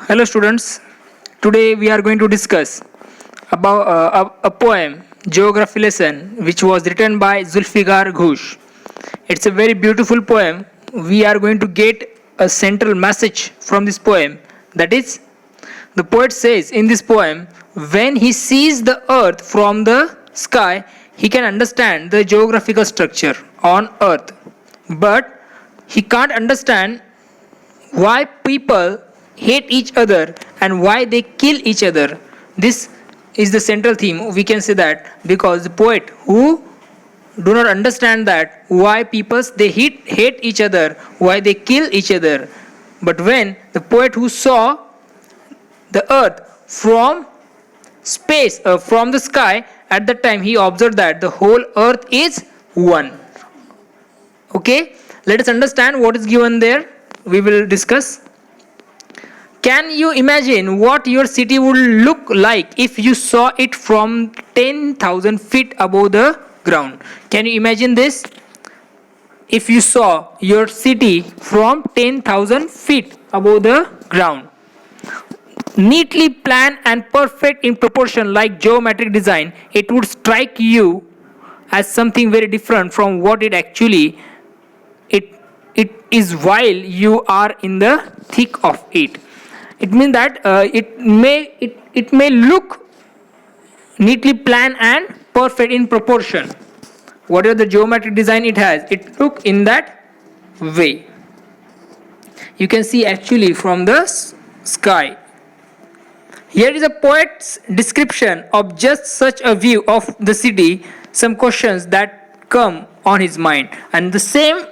Hello students, today we are going to discuss about a poem, Geography Lesson, which was written by Zulfikar Ghosh. It's a very beautiful poem. We are going to get a central message from this poem. That is, the poet says in this poem, when he sees the earth from the sky, he can understand the geographical structure on earth. But he can't understand why people hate each other and why they kill each other. This is the central theme. We can say that because the poet who do not understand that why people they hate each other, why they kill each other. But when the poet who saw the earth from space, from the sky, at that time he observed that the whole earth is one. Okay, let us understand what is given there. We will discuss. Can you imagine what your city would look like if you saw it from 10,000 feet above the ground? Can you imagine this? If you saw your city from 10,000 feet above the ground, neatly planned and perfect in proportion like geometric design, it would strike you as something very different from what it actually it is while you are in the thick of it. It means that it may look neatly planned and perfect in proportion. Whatever the geometric design it has, it look in that way. You can see actually from the sky. Here is a poet's description of just such a view of the city, some questions that come on his mind. And the same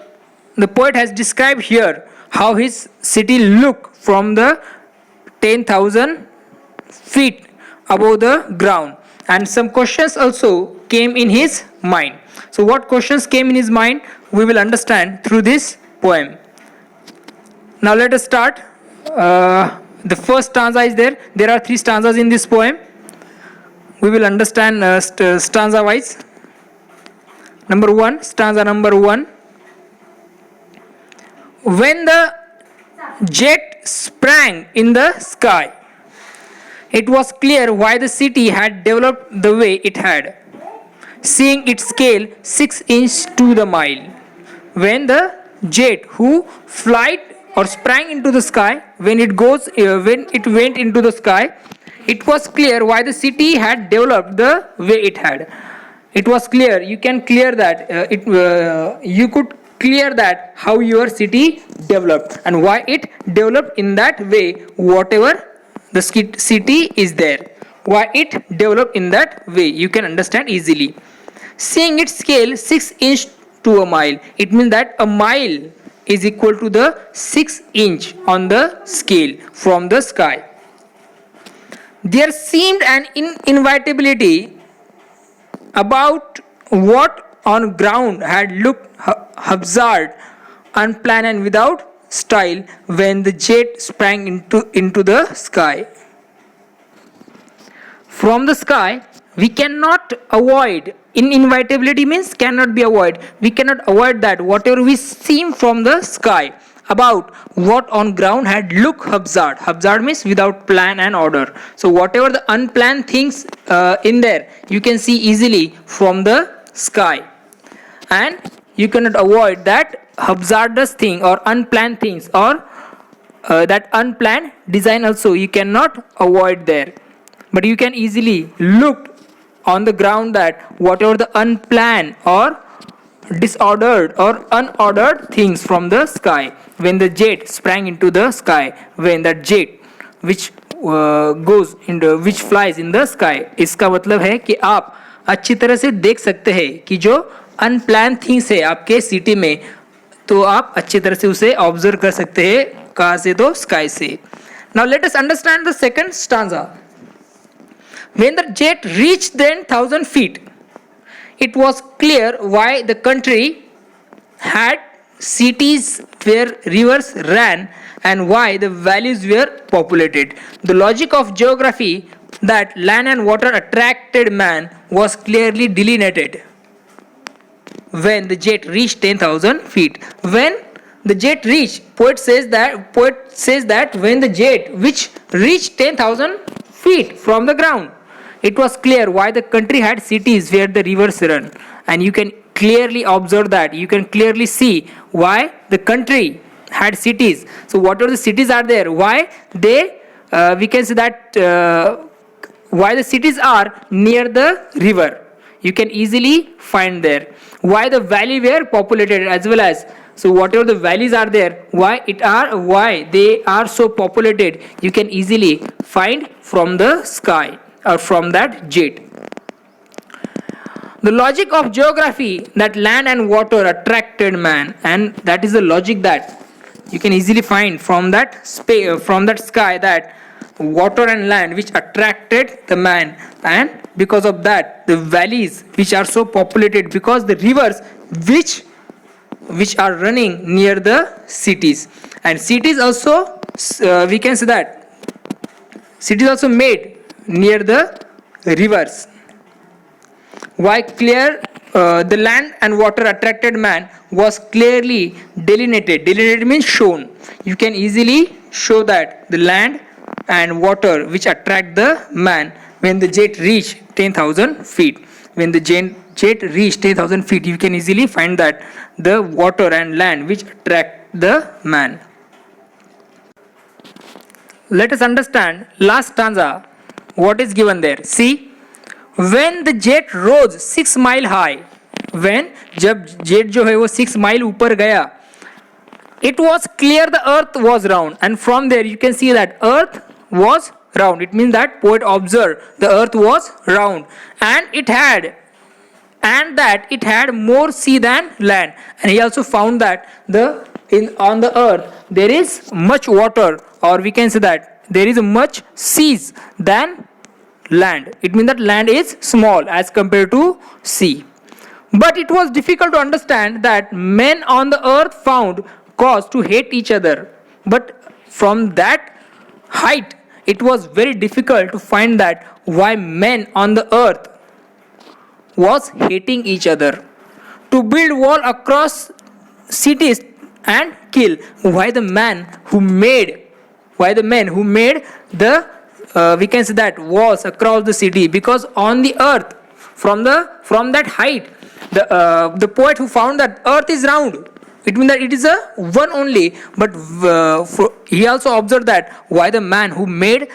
the poet has described here how his city look from the 10,000 feet above the ground, and some questions also came in his mind. So what questions came in his mind we will understand through this poem. Now let us start. The first stanza is there are three stanzas in this poem. We will understand stanza wise. Stanza number 1. When the jet sprang in the sky, it was clear why the city had developed the way it had, seeing its scale 6 inches to the mile. When the jet who flight or sprang into the sky, when it went into the sky, it was clear why the city had developed the way it had. It was clear. You can clear that. You could clear that how your city developed and why it developed in that way. Whatever the city is there, why it developed in that way, you can understand easily. Seeing its scale 6 inch to a mile, it means that a mile is equal to the 6 inch on the scale from the sky. There seemed an inevitability about what on ground had looked haphazard, unplanned and without style when the jet sprang into the sky. From the sky, we cannot avoid. Inevitability means cannot be avoided. We cannot avoid that whatever we see from the sky about what on ground had looked haphazard. Haphazard means without plan and order. So whatever the unplanned things in there, you can see easily from the sky. And you cannot avoid that hazardous thing or unplanned things or that unplanned design also you cannot avoid there. But you can easily look on the ground that whatever the unplanned or disordered or unordered things from the sky, when the jet sprang into the sky, when that jet which which flies in the sky, इसका मतलब है कि आप अच्छी तरह से देख सकते हैं कि जो अनप्लान थिंग्स है आपके सिटी में, तो आप अच्छी तरह से उसे ऑब्जर्व कर सकते हैं. कहाँ से? तो स्काई से. Now let us understand the second stanza. When the jet reached 10,000 feet, it was clear why the country had cities where rivers ran and why the valleys were populated. The logic of geography that land and water attracted man was clearly delineated when the jet reached 10,000 feet. When the jet reached, poet says that when the jet which reached 10,000 feet from the ground, it was clear why the country had cities where the rivers run. And you can clearly observe that, you can clearly see why the country had cities. So what are the cities are there, why they we can say that why the cities are near the river, you can easily find there. Why the valley were populated as well as, so whatever the valleys are there, why they are so populated, you can easily find from the sky or from that jet. The logic of geography, that land and water attracted man, and that is the logic that you can easily find from that from that sky, that water and land which attracted the man, and because of that the valleys which are so populated, because the rivers which are running near the cities. And cities also we can say that cities also made near the rivers. Why clear the land and water attracted man was clearly delineated. Delineated means shown. You can easily show that the land and water which attract the man when the jet reached 10,000 feet. When the jet reached 10,000 feet, you can easily find that the water and land which attract the man. Let us understand last stanza. What is given there? See, when the jet rose 6 mile high, when जब jet जो है वो 6 mile ऊपर गया, it was clear the earth was round, and from there you can see that earth was round. It means that poet observed the earth was round, and it had more sea than land. And he also found that on the earth there is much water, or we can say that there is much seas than land. It means that land is small as compared to sea. But it was difficult to understand that men on the earth found cause to hate each other. But from that height, it was very difficult to find that why men on the earth was hating each other. To build wall across cities and kill. Why the men who made the we can say that walls across the city? Because on the earth, from that height, the poet who found that earth is round, it means that it is a one only. But he also observed that why the man who made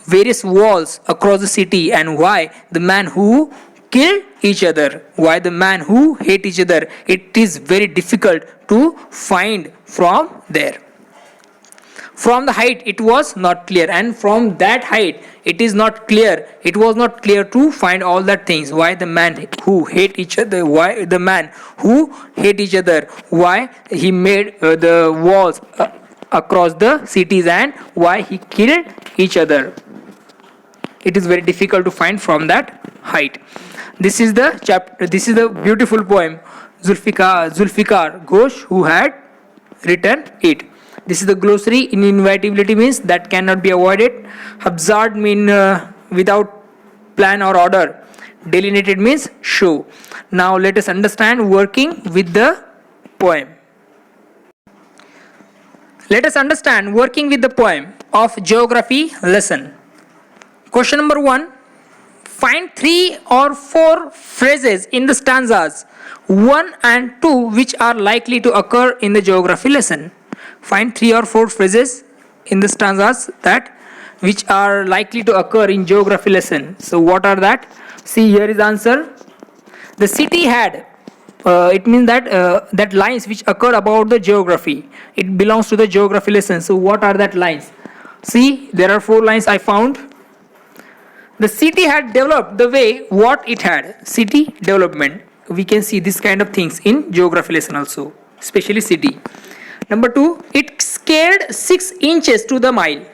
various walls across the city, and why the man who kill each other, why the man who hate each other, it is very difficult to find from there. From the height it was not clear, and from that height it was not clear to find all that things. Why the man who hate each other, why he made the walls across the cities, and why he killed each other. It is very difficult to find from that height. This is the chapter. This is the beautiful poem Zulfikar Ghosh who had written it. This is the glossary. Inevitability means that cannot be avoided. Haphazard mean without plan or order. Delineated means show. Now let us understand working with the poem. Let us understand working with the poem of geography lesson. Question number 1. Find 3 or 4 phrases in the stanzas 1 and 2 which are likely to occur in the geography lesson. Find 3 or 4 phrases in the stanzas that which are likely to occur in geography lesson. So what are that? See, here is answer. The city had. It means that that lines which occur about the geography. It belongs to the geography lesson. So what are that lines? See, there are 4 lines I found. The city had developed the way what it had. City development. We can see this kind of things in geography lesson also, especially city. Number 2, it scaled 6 inches to the mile.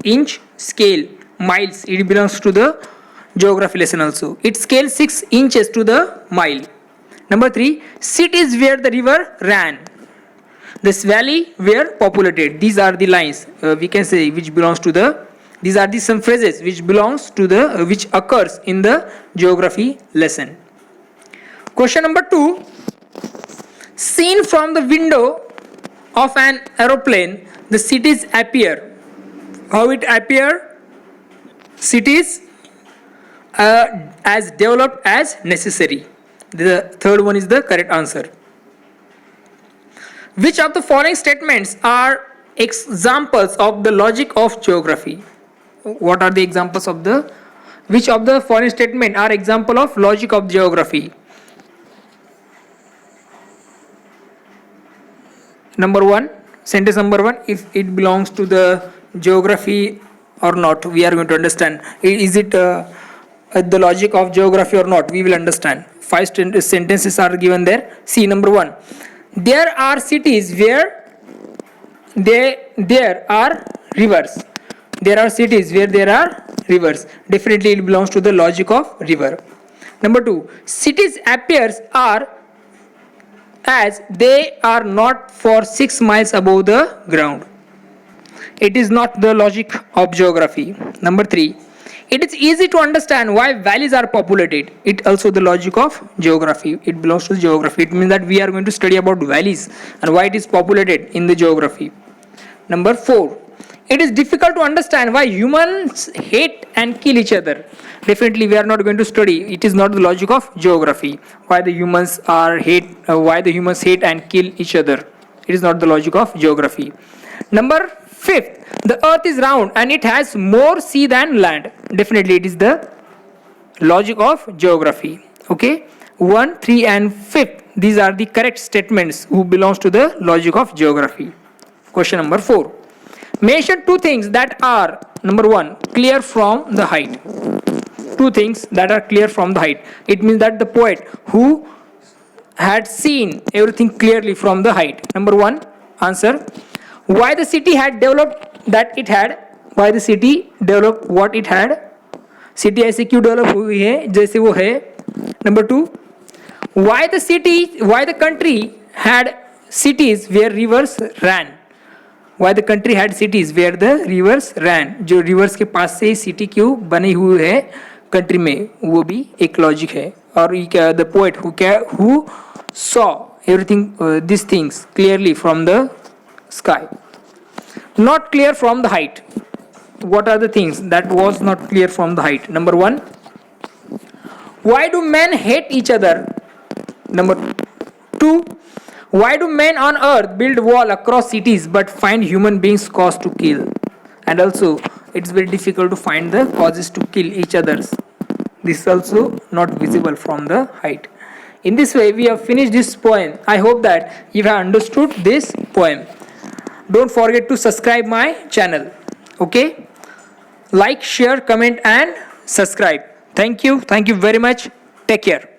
Inch, scale, miles. It belongs to the geography lesson also. It scaled 6 inches to the mile. Number 3, cities where the river ran. This valley were populated. These are the lines we can say which belongs to the. These are the some phrases which belongs to the which occurs in the geography lesson. Question number 2. Seen from the window, of an aeroplane, the cities appear. How it appear? Cities as developed as necessary. The third one is the correct answer. Which of the following statements are examples of the logic of geography? What are the examples of the which of the following statement are example of logic of geography? Number one, sentence number one, if it belongs to the geography or not, we are going to understand. Is it the logic of geography or not? We will understand. Five sentences are given there. See, number one, there are cities where there are rivers. There are cities where there are rivers. Definitely it belongs to the logic of river. Number two, cities appears are as they are not for 6 miles above the ground. It is not the logic of geography. Number three, it is easy to understand why valleys are populated. It also the logic of geography. It belongs to geography. It means that we are going to study about valleys and why it is populated in the geography. Number four, it is difficult to understand why humans hate and kill each other. Definitely we are not going to study. It is not the logic of geography. Why the humans hate and kill each other. It is not the logic of geography. Number fifth, the earth is round and it has more sea than land. Definitely it is the logic of geography. Okay, 1, 3 and 5, these are the correct statements who belongs to the logic of geography. Question number 4, mention two things that are, number 1, clear from the height. Two things that are clear from the height. It means that the poet who had seen everything clearly from the height. Number 1, answer, why the city had developed that it had. Why the city developed what it had. City ऐसे क्यों develop हुई है जैसे वो है. Number 2, why the country had cities where rivers ran. Why the country had cities where the rivers ran. जो rivers के पास से सिटी क्यों बनी हुई है कंट्री में, वो भी एक लॉजिक है. और the poet who saw everything these things clearly from the sky. Not clear from the height. What are the things that was not clear from the height? Number 1, why do men hate each other? Number 2, why do men on earth build wall across cities but find human beings cause to kill? And also it's very difficult to find the causes to kill each others. This is also not visible from the height. In this way we have finished this poem. I hope that you have understood this poem. Don't forget to subscribe my channel. Okay, like, share, comment and subscribe. Thank you very much. Take care.